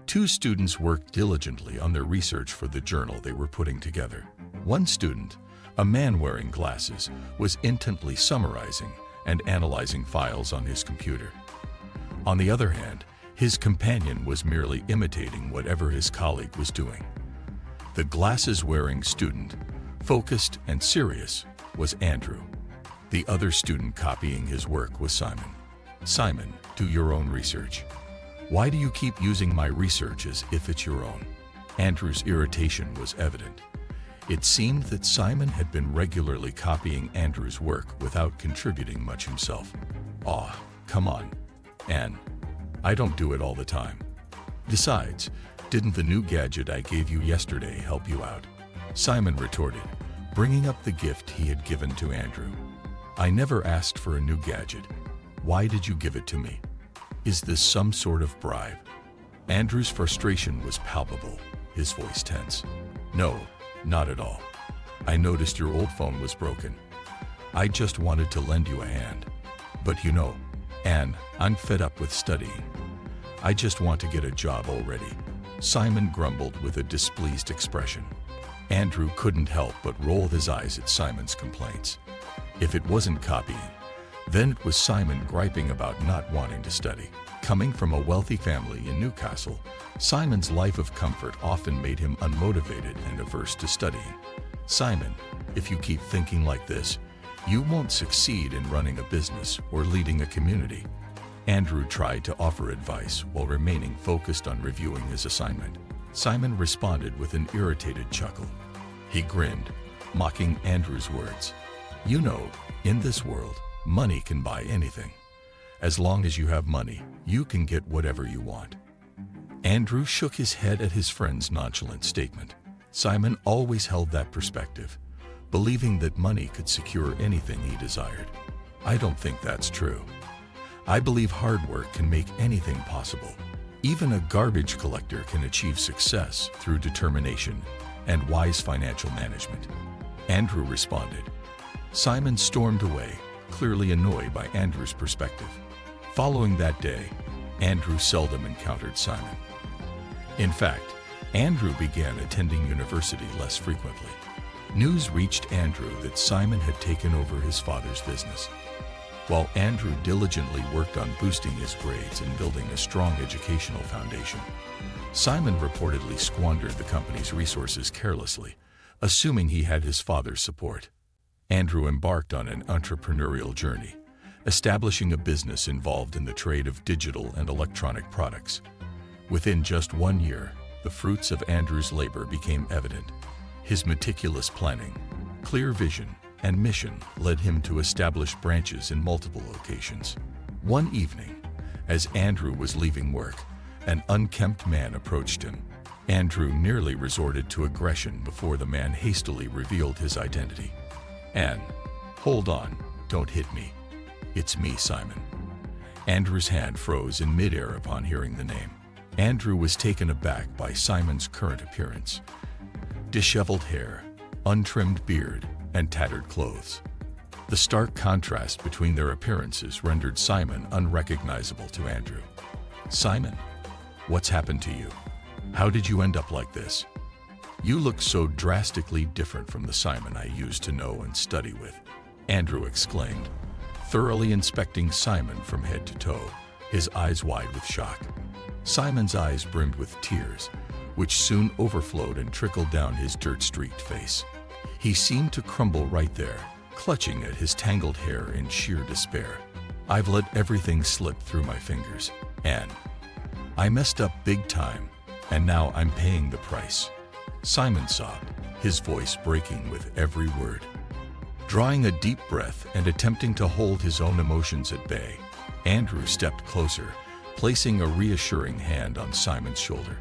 Two students worked diligently on their research for the journal they were putting together. One student, a man wearing glasses, was intently summarizing and analyzing files on his computer. On the other hand, his companion was merely imitating whatever his colleague was doing. The glasses-wearing student, focused and serious, was Andrew. The other student copying his work was Simon. Simon, do your own research. Why do you keep using my research as if it's your own? Andrew's irritation was evident. It seemed that Simon had been regularly copying Andrew's work without contributing much himself. Aw, come on, Anne. I don't do it all the time. Besides, didn't the new gadget I gave you yesterday help you out? Simon retorted, bringing up the gift he had given to Andrew. I never asked for a new gadget. Why did you give it to me? Is this some sort of bribe? Andrew's frustration was palpable, his voice tense. No, not at all. I noticed your old phone was broken. I just wanted to lend you a hand. But you know, Anne, I'm fed up with studying. I just want to get a job already. Simon grumbled with a displeased expression. Andrew couldn't help but roll his eyes at Simon's complaints. If it wasn't copying, then it was Simon griping about not wanting to study. Coming from a wealthy family in Newcastle, Simon's life of comfort often made him unmotivated and averse to studying. Simon, if you keep thinking like this, you won't succeed in running a business or leading a community. Andrew tried to offer advice while remaining focused on reviewing his assignment. Simon responded with an irritated chuckle. He grinned, mocking Andrew's words. You know, in this world, money can buy anything. As long as you have money, you can get whatever you want. Andrew shook his head at his friend's nonchalant statement. Simon always held that perspective, believing that money could secure anything he desired. I don't think that's true. I believe hard work can make anything possible. Even a garbage collector can achieve success through determination and wise financial management. Andrew responded. Simon stormed away, clearly annoyed by Andrew's perspective. Following that day, Andrew seldom encountered Simon. In fact, Andrew began attending university less frequently. News reached Andrew that Simon had taken over his father's business. While Andrew diligently worked on boosting his grades and building a strong educational foundation, Simon reportedly squandered the company's resources carelessly, assuming he had his father's support. Andrew embarked on an entrepreneurial journey, establishing a business involved in the trade of digital and electronic products. Within just 1 year, the fruits of Andrew's labor became evident. His meticulous planning, clear vision, and mission led him to establish branches in multiple locations. One evening, as Andrew was leaving work, an unkempt man approached him. Andrew nearly resorted to aggression before the man hastily revealed his identity. Anne, hold on, don't hit me. It's me, Simon. Andrew's hand froze in midair upon hearing the name. Andrew was taken aback by Simon's current appearance. Disheveled hair, untrimmed beard, and tattered clothes. The stark contrast between their appearances rendered Simon unrecognizable to Andrew. Simon, what's happened to you? How did you end up like this? You look so drastically different from the Simon I used to know and study with, Andrew exclaimed, thoroughly inspecting Simon from head to toe, his eyes wide with shock. Simon's eyes brimmed with tears, which soon overflowed and trickled down his dirt-streaked face. He seemed to crumble right there, clutching at his tangled hair in sheer despair. I've let everything slip through my fingers, Anne. I messed up big time, and now I'm paying the price. Simon sobbed, his voice breaking with every word. Drawing a deep breath and attempting to hold his own emotions at bay, Andrew stepped closer, placing a reassuring hand on Simon's shoulder.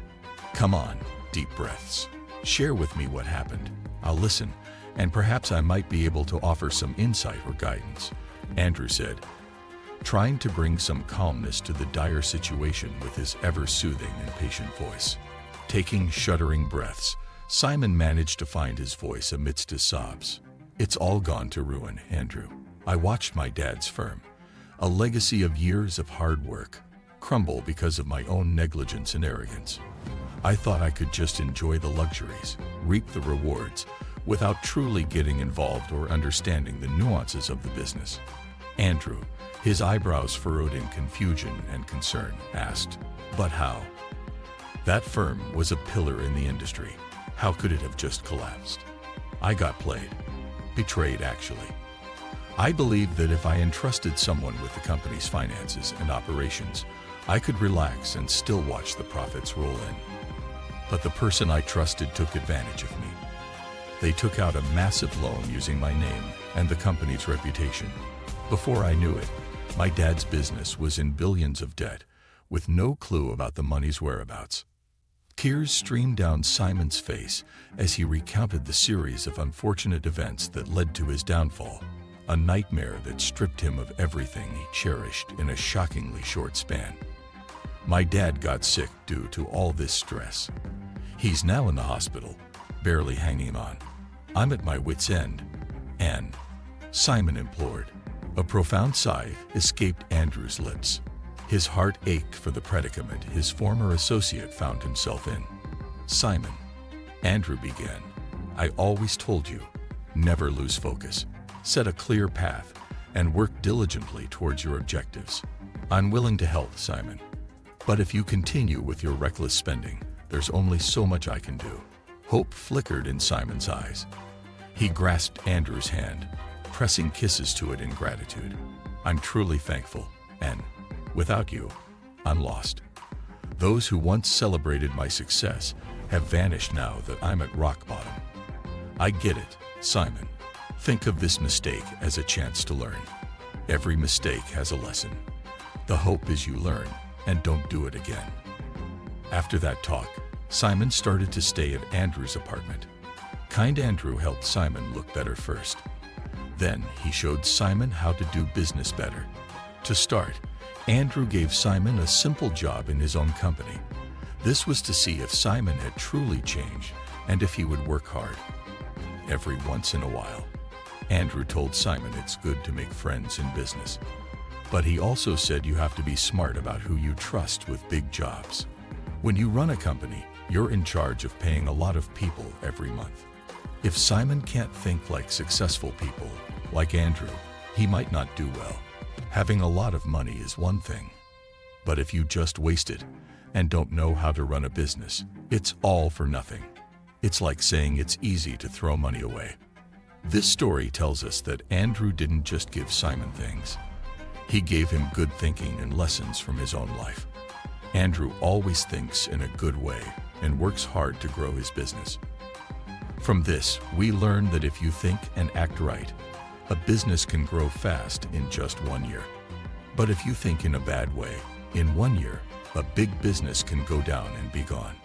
Come on, deep breaths. Share with me what happened. I'll listen, and perhaps I might be able to offer some insight or guidance, Andrew said, trying to bring some calmness to the dire situation with his ever-soothing and patient voice. Taking shuddering breaths, Simon managed to find his voice amidst his sobs. It's all gone to ruin, Andrew. I watched my dad's firm, a legacy of years of hard work, crumble because of my own negligence and arrogance. I thought I could just enjoy the luxuries, reap the rewards, without truly getting involved or understanding the nuances of the business. Andrew, his eyebrows furrowed in confusion and concern, asked, "But how?" That firm was a pillar in the industry. How could it have just collapsed? I got played. Betrayed, actually. I believed that if I entrusted someone with the company's finances and operations, I could relax and still watch the profits roll in. But the person I trusted took advantage of me. They took out a massive loan using my name and the company's reputation. Before I knew it, my dad's business was in billions of debt, with no clue about the money's whereabouts. Tears streamed down Simon's face as he recounted the series of unfortunate events that led to his downfall, a nightmare that stripped him of everything he cherished in a shockingly short span. My dad got sick due to all this stress. He's now in the hospital, barely hanging on. I'm at my wit's end. "Anne," Simon implored. A profound sigh escaped Andrew's lips. His heart ached for the predicament his former associate found himself in. "Simon," Andrew began, "I always told you, never lose focus. Set a clear path and work diligently towards your objectives. I'm willing to help, Simon. But if you continue with your reckless spending, there's only so much I can do." Hope flickered in Simon's eyes. He grasped Andrew's hand, pressing kisses to it in gratitude. "I'm truly thankful, and without you, I'm lost. Those who once celebrated my success have vanished now that I'm at rock bottom." "I get it, Simon. Think of this mistake as a chance to learn. Every mistake has a lesson. The hope is you learn and don't do it again." After that talk, Simon started to stay at Andrew's apartment. Kind Andrew helped Simon look better first. Then he showed Simon how to do business better. To start, Andrew gave Simon a simple job in his own company. This was to see if Simon had truly changed and if he would work hard. Every once in a while, Andrew told Simon it's good to make friends in business. But he also said you have to be smart about who you trust with big jobs. When you run a company, you're in charge of paying a lot of people every month. If Simon can't think like successful people, like Andrew, he might not do well. Having a lot of money is one thing, but if you just waste it and don't know how to run a business, it's all for nothing. It's like saying it's easy to throw money away. This story tells us that Andrew didn't just give Simon things. He gave him good thinking and lessons from his own life. Andrew always thinks in a good way and works hard to grow his business. From this, we learn that if you think and act right, a business can grow fast in just 1 year. But if you think in a bad way, in 1 year, a big business can go down and be gone.